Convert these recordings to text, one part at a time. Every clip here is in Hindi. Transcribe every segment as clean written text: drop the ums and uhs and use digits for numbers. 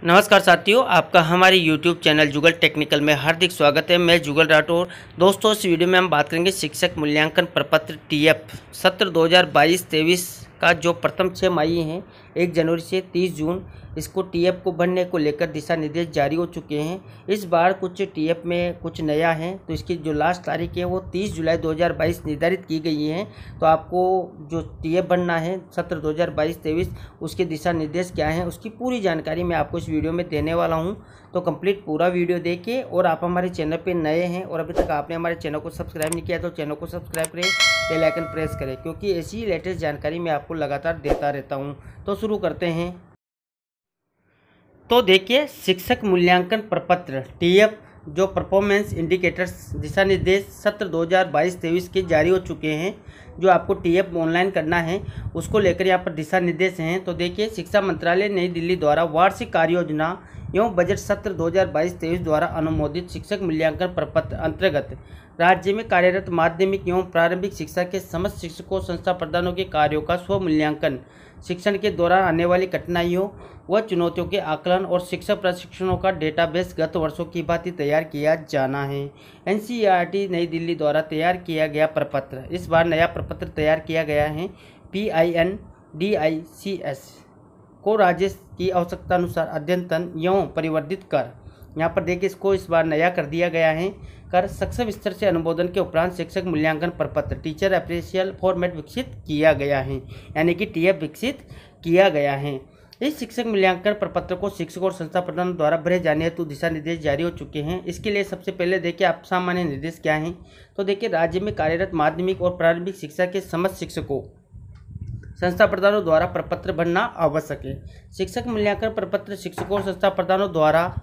नमस्कार साथियों, आपका हमारे YouTube चैनल जुगल टेक्निकल में हार्दिक स्वागत है। मैं जुगल राठौर। दोस्तों, इस वीडियो में हम बात करेंगे शिक्षक मूल्यांकन प्रपत्र टीएफ सत्र 2022-23 का जो प्रथम 6 माही हैं 1 जनवरी से 30 जून, इसको टीएफ को भरने को लेकर दिशा निर्देश जारी हो चुके हैं। इस बार कुछ टीएफ में कुछ नया है, तो इसकी जो लास्ट तारीख है वो 30 जुलाई 2022 निर्धारित की गई है। तो आपको जो टीएफ भरना है सत्र 2022-23 उसके दिशा निर्देश क्या हैं उसकी पूरी जानकारी मैं आपको इस वीडियो में देने वाला हूं। तो कंप्लीट पूरा वीडियो देखिए। और आप हमारे चैनल पे नए हैं और अभी तक आपने हमारे चैनल को सब्सक्राइब नहीं किया तो चैनल को सब्सक्राइब करें, बेल आइकन प्रेस करें, क्योंकि ऐसी लेटेस्ट जानकारी मैं आपको लगातार देता रहता हूं। तो शुरू करते हैं। तो देखिए, शिक्षक मूल्यांकन प्रपत्र टीएफ जो परफॉर्मेंस इंडिकेटर्स दिशा निर्देश सत्र 2022-23 के जारी हो चुके हैं। जो आपको टीएफ ऑनलाइन करना है उसको लेकर यहाँ पर दिशा निर्देश हैं। तो देखिए, शिक्षा मंत्रालय नई दिल्ली द्वारा वार्षिक कार्य योजना एवं बजट सत्र 2022-23 द्वारा अनुमोदित शिक्षक मूल्यांकन प्रपत्र अंतर्गत राज्य में कार्यरत माध्यमिक एवं प्रारंभिक शिक्षा के समस्त शिक्षकों संस्था प्रधानों के कार्यों का स्व मूल्यांकन, शिक्षण के दौरान आने वाली कठिनाइयों व चुनौतियों के आकलन और शिक्षक प्रशिक्षणों का डेटाबेस गत वर्षों की भांति तैयार किया जाना है। एनसीईआरटी नई दिल्ली द्वारा तैयार किया गया प्रपत्र। इस बार नया प्रपत्र तैयार किया गया है। PINDICS को राज्य की आवश्यकता अनुसार अद्यतन एवं परिवर्धित कर, यहाँ पर देखिए इसको इस बार नया कर दिया गया है, कर सक्षम स्तर से अनुमोदन के उपरांत शिक्षक मूल्यांकन प्रपत्र टीचर अप्रेशियल फॉर्मेट विकसित किया गया है, यानी कि टीएफ विकसित किया गया है। इस शिक्षक मूल्यांकन प्रपत्र को शिक्षकों और संस्था प्रधानों द्वारा भरे जाने हेतु दिशा निर्देश जारी हो चुके हैं। इसके लिए सबसे पहले देखिए आप सामान्य निर्देश क्या हैं। तो देखिए, राज्य में कार्यरत माध्यमिक और प्रारंभिक शिक्षा के समस्त शिक्षकों संस्था प्रधानों द्वारा प्रपत्र भरना आवश्यक है। शिक्षक मूल्यांकन प्रपत्र शिक्षकों और संस्था प्रधानों द्वारा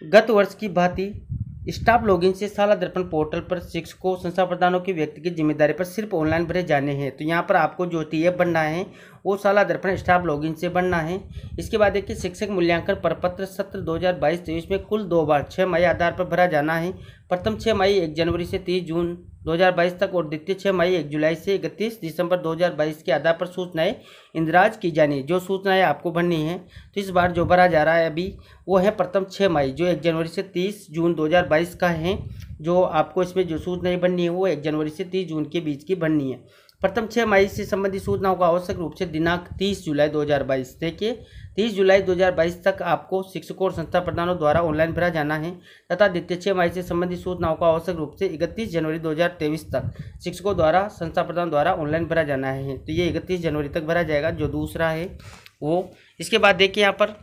गत वर्ष की भांति स्टाफ लॉगिन से शाला दर्पण पोर्टल पर शिक्षकों संस्था प्रधानों की व्यक्तिगत जिम्मेदारी पर सिर्फ ऑनलाइन भरे जाने हैं। तो यहाँ पर आपको जो टीएफ बनना है वो शाला दर्पण स्टाफ लॉगिन से बनना है। इसके बाद देखिए, शिक्षक मूल्यांकन प्रपत्र सत्र 2022-23 में कुल 2 बार 6 मई आधार पर भरा जाना है। प्रथम 6 मई 1 जनवरी से 30 जून 2022 तक और द्वितीय 6 मई 1 जुलाई से 31 दिसंबर 2022 के आधार पर सूचनाएं इंदराज की जानी। जो सूचनाएं आपको भरनी है, तो इस बार जो भरा जा रहा है अभी वो है प्रथम 6 मई जो 1 जनवरी से 30 जून 2022 का है। जो आपको इसमें जो सूचनाएं भरनी है वो 1 जनवरी से 30 जून के बीच की भरनी है। प्रथम 6 मई से संबंधित सूचनाओं को आवश्यक रूप से दिनांक 30 जुलाई 2022 देखिए 30 जुलाई 2022 तक आपको शिक्षकों और संस्था प्रधानों द्वारा ऑनलाइन भरा जाना है, तथा द्वितीय 6 मई से संबंधित सूचनाओं को आवश्यक रूप से 31 जनवरी 2023 तक शिक्षकों द्वारा संस्था प्रधान द्वारा ऑनलाइन भरा जाना है। तो ये 31 जनवरी तक भरा जाएगा जो दूसरा है वो। इसके बाद देखिए, यहाँ पर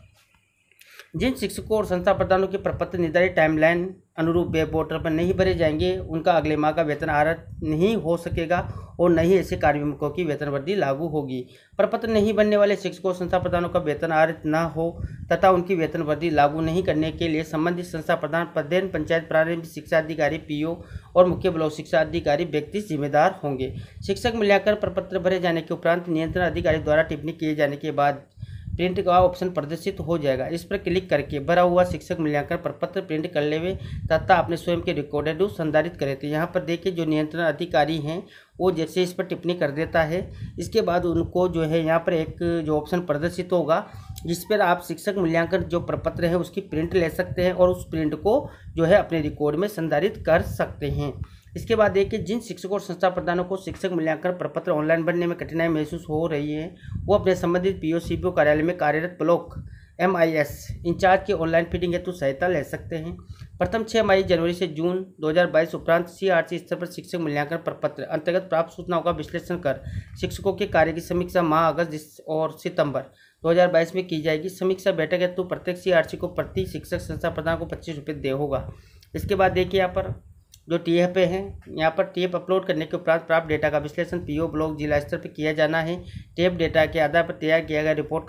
जिन शिक्षकों और संस्था प्रधानों के प्रपत्र निर्धारित टाइमलाइन अनुरूप वेब पोर्टल पर नहीं भरे जाएंगे उनका अगले माह का वेतन आहरण नहीं हो सकेगा और न ही ऐसे कार्मिकों की वेतन वृद्धि लागू होगी। प्रपत्र नहीं बनने वाले शिक्षकों और संस्था प्रधानों का वेतन आहरित न हो तथा उनकी वेतन वृद्धि लागू नहीं करने के लिए संबंधित संस्था प्रधान, प्रधान पंचायत प्रारंभिक शिक्षा अधिकारी PO और मुख्य ब्लॉक शिक्षा अधिकारी व्यक्ति जिम्मेदार होंगे। शिक्षक मूल्यांकन प्रपत्र भरे जाने के उपरांत नियंत्रण अधिकारी द्वारा टिप्पणी किए जाने के बाद प्रिंट का ऑप्शन प्रदर्शित हो जाएगा। इस पर क्लिक करके भरा हुआ शिक्षक मूल्यांकन प्रपत्र प्रिंट कर लेवे तथा अपने स्वयं के रिकॉर्डेड संधारित करें। तो यहाँ पर देखिए, जो नियंत्रण अधिकारी हैं वो जैसे इस पर टिप्पणी कर देता है, इसके बाद उनको जो है यहाँ पर एक जो ऑप्शन प्रदर्शित होगा जिस पर आप शिक्षक मूल्यांकन जो प्रपत्र है उसकी प्रिंट ले सकते हैं और उस प्रिंट को जो है अपने रिकॉर्ड में संधारित कर सकते हैं। इसके बाद देखिए, जिन शिक्षकों और संस्था प्रधानों को शिक्षक मूल्यांकन प्रपत्र ऑनलाइन भरने में कठिनाई महसूस हो रही है वो अपने संबंधित PO CPO कार्यालय में कार्यरत ब्लॉक MIS इंचार्ज के ऑनलाइन फीडिंग हेतु सहायता ले सकते हैं। प्रथम 6 मई जनवरी से जून 2022 उपरांत CRC स्तर पर शिक्षक मूल्यांकन प्रपत्र अंतर्गत प्राप्त सूचनाओं का विश्लेषण कर शिक्षकों के कार्य की समीक्षा माह अगस्त और सितंबर 2022 में की जाएगी। समीक्षा बैठक हेतु प्रत्येक CRC को प्रति शिक्षक संस्था प्रधान को 25 रुपये दे होगा। इसके बाद देखिए, यहाँ पर जो टीएफ पे हैं, यहाँ पर टीएफ अपलोड करने के उपरांत प्राप्त डेटा का विश्लेषण PO ब्लॉक जिला स्तर पर किया जाना है। टीएफ डेटा के आधार पर तैयार किया गया रिपोर्ट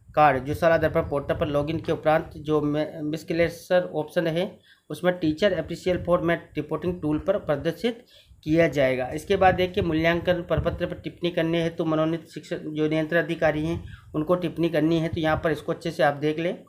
कार्ड जो शाला दर्पण पोर्टल पर लॉगिन के उपरांत जो मिसक्लेचर ऑप्शन है उसमें टीचर अप्रेशियल फॉर्मेट रिपोर्टिंग टूल पर प्रदर्शित किया जाएगा। इसके बाद देखिए, मूल्यांकन प्रपत्र पर टिप्पणी करने है तो मनोनीत शिक्षक जो नियंत्रण अधिकारी हैं उनको टिप्पणी करनी है। तो यहाँ पर इसको अच्छे से आप देख लें।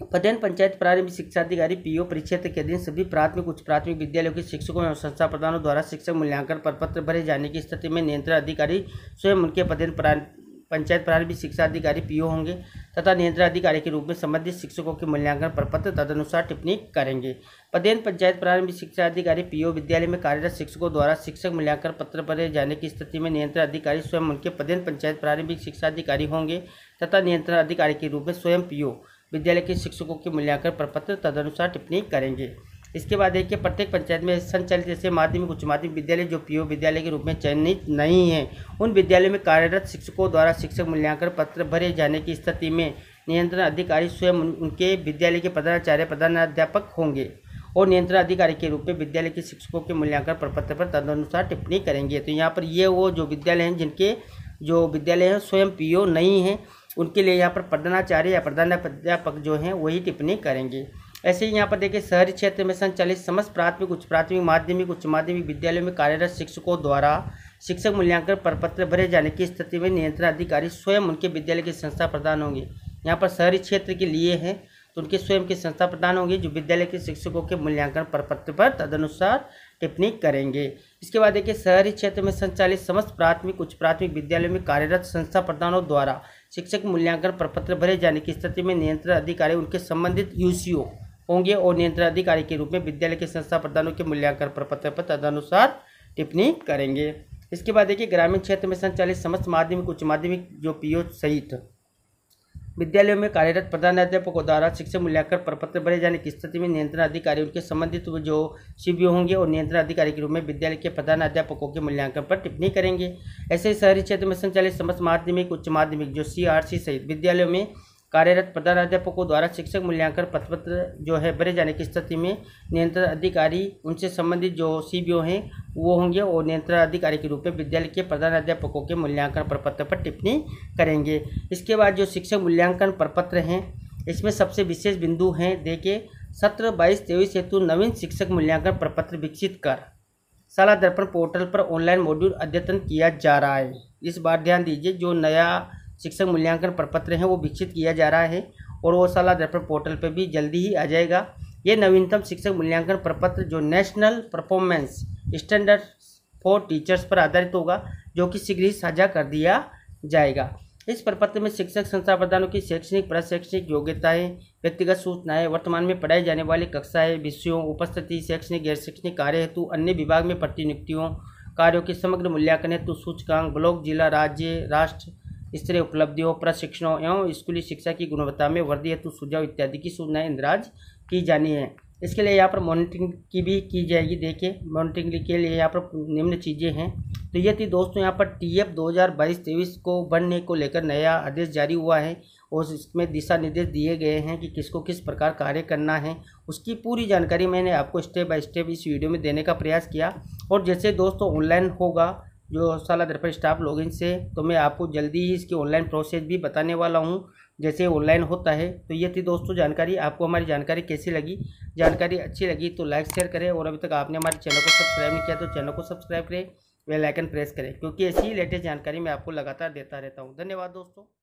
प्रधान पंचायत प्रारंभिक शिक्षा अधिकारी PO परिक्षेत्र के अधीन सभी प्राथमिक उच्च प्राथमिक विद्यालयों के शिक्षकों एवं संस्था प्रधानों द्वारा शिक्षक मूल्यांकन प्रपत्र भरे जाने की स्थिति में नियंत्रण अधिकारी स्वयं उनके प्रधान पंचायत प्रारंभिक शिक्षा अधिकारी PO होंगे तथा नियंत्रण अधिकारी के रूप में संबंधित शिक्षकों के मूल्यांकन प्रपत्र तदनुसार टिप्पणी करेंगे। पदेन पंचायत प्रारंभिक शिक्षा अधिकारी पीओ विद्यालय में कार्यरत शिक्षकों द्वारा शिक्षक मूल्यांकन पत्र भरे जाने की स्थिति में नियंत्रण अधिकारी स्वयं उनके पदेन पंचायत प्रारंभिक शिक्षा अधिकारी होंगे तथा नियंत्रण अधिकारी के रूप में स्वयं पीओ विद्यालय के शिक्षकों के मूल्यांकन प्रपत्र तदनुसार टिप्पणी करेंगे। इसके बाद देखिए, प्रत्येक पंचायत में संचालित ऐसे माध्यमिक उच्च माध्यमिक विद्यालय जो पीओ विद्यालय के रूप में चयनित नहीं है, उन विद्यालयों में कार्यरत शिक्षकों द्वारा शिक्षक मूल्यांकन पत्र भरे जाने की स्थिति में नियंत्रण अधिकारी स्वयं उनके विद्यालय के प्रधानाचार्य प्रधानाध्यापक होंगे और नियंत्रण अधिकारी के रूप में विद्यालय के शिक्षकों के मूल्यांकन प्रपत्र पर तदनुसार टिप्पणी करेंगे। तो यहाँ पर ये वो जो विद्यालय हैं जिनके जो विद्यालय हैं स्वयं पीओ नहीं हैं, उनके लिए यहाँ पर प्रधानाचार्य या प्रधानाध्यापक जो हैं वही टिप्पणी करेंगे। ऐसे ही यहाँ पर देखिए, शहरी क्षेत्र में संचालित समस्त प्राथमिक उच्च प्राथमिक माध्यमिक उच्च माध्यमिक विद्यालयों में कार्यरत शिक्षकों द्वारा शिक्षक मूल्यांकन प्रपत्र भरे जाने की स्थिति में नियंत्रण अधिकारी स्वयं उनके विद्यालय के संस्था प्रधान होंगे। यहाँ पर शहरी क्षेत्र के लिए है तो उनके स्वयं के संस्था प्रधान होंगे जो विद्यालय के शिक्षकों के मूल्यांकन प्रपत्र पर तदनुसार टिप्पणी करेंगे। इसके बाद देखिए, शहरी क्षेत्र में संचालित समस्त प्राथमिक उच्च प्राथमिक विद्यालयों में कार्यरत संस्था प्रधानों द्वारा शिक्षक मूल्यांकन प्रपत्र भरे जाने की स्थिति में नियंत्रण अधिकारी उनके संबंधित यूसीओ होंगे और नियंत्रण अधिकारी के रूप में विद्यालय के संस्था प्रधानों के मूल्यांकन प्रपत्र पर तदनुसार टिप्पणी करेंगे। इसके बाद देखिए, ग्रामीण क्षेत्र में संचालित समस्त माध्यमिक उच्च माध्यमिक जो पीओ सहित विद्यालयों में कार्यरत प्रधानाध्यापकों द्वारा शिक्षक मूल्यांकन प्रपत्र भरे जाने की स्थिति में नियंत्रण अधिकारी उनके संबंधित जो सीबीओ होंगे और नियंत्रण अधिकारी के रूप में विद्यालय के प्रधानाध्यापकों के मूल्यांकन पर टिप्पणी करेंगे। ऐसे ही शहरी क्षेत्र में संचालित समस्त माध्यमिक उच्च माध्यमिक जो सीआरसी सहित विद्यालयों में कार्यरत प्रधानाध्यापकों द्वारा शिक्षक मूल्यांकन प्रपत्र जो है भरे जाने की स्थिति में नियंत्रण अधिकारी उनसे संबंधित जो सीबीओ हैं वो होंगे और नियंत्रण अधिकारी के रूप में विद्यालय के प्रधानाध्यापकों के मूल्यांकन प्रपत्र पर टिप्पणी करेंगे। इसके बाद जो शिक्षक मूल्यांकन प्रपत्र हैं इसमें सबसे विशेष बिंदु हैं, देखिए, सत्र 22-23 हेतु नवीन शिक्षक मूल्यांकन प्रपत्र विकसित कर शाला दर्पण पोर्टल पर ऑनलाइन मॉड्यूल अद्यतन किया जा रहा है। इस बार ध्यान दीजिए, जो नया शिक्षक मूल्यांकन प्रपत्र हैं वो विकसित किया जा रहा है और वो शाला दर्पण पोर्टल पर भी जल्दी ही आ जाएगा। ये नवीनतम शिक्षक मूल्यांकन प्रपत्र जो national performance standard for teachers पर आधारित होगा, जो कि शीघ्र ही साझा कर दिया जाएगा। इस प्रपत्र में शिक्षक संस्था प्रधानों की शैक्षणिक प्रशैक्षणिक योग्यताएं, व्यक्तिगत सूचनाएं, वर्तमान में पढ़ाई जाने वाली कक्षाएं, विषयों, उपस्थिति, शैक्षणिक गैर शैक्षणिक कार्य हेतु अन्य विभाग में प्रतिनियुक्तियों कार्यों के समग्र मूल्यांकन हेतु सूचकांक, ब्लॉक, जिला, राज्य, राष्ट्र स्तरीय उपलब्धियों, प्रशिक्षणों एवं स्कूली शिक्षा की गुणवत्ता में वृद्धि हेतु सुझाव इत्यादि की सूचनाएं इंदराज की जानी है। इसके लिए यहाँ पर मॉनिटरिंग की भी की जाएगी। देखिए, मॉनिटरिंग के लिए यहाँ पर निम्न चीज़ें हैं। तो ये थी दोस्तों यहाँ पर टीएफ 2022-23 को बनने को लेकर नया आदेश जारी हुआ है और इसमें दिशा निर्देश दिए गए हैं कि किसको किस प्रकार कार्य करना है। उसकी पूरी जानकारी मैंने आपको स्टेप बाय स्टेप इस वीडियो में देने का प्रयास किया। और जैसे दोस्तों ऑनलाइन होगा जो शाला दर्पण स्टाफ लॉगिन से, तो मैं आपको जल्दी ही इसकी ऑनलाइन प्रोसेस भी बताने वाला हूं जैसे ऑनलाइन होता है। तो ये थी दोस्तों जानकारी। आपको हमारी जानकारी कैसी लगी? जानकारी अच्छी लगी तो लाइक शेयर करें और अभी तक आपने हमारे चैनल को सब्सक्राइब नहीं किया तो चैनल को सब्सक्राइब करें, बेल आइकन प्रेस करें, क्योंकि ऐसी ही लेटेस्ट जानकारी मैं आपको लगातार देता रहता हूँ। धन्यवाद दोस्तों।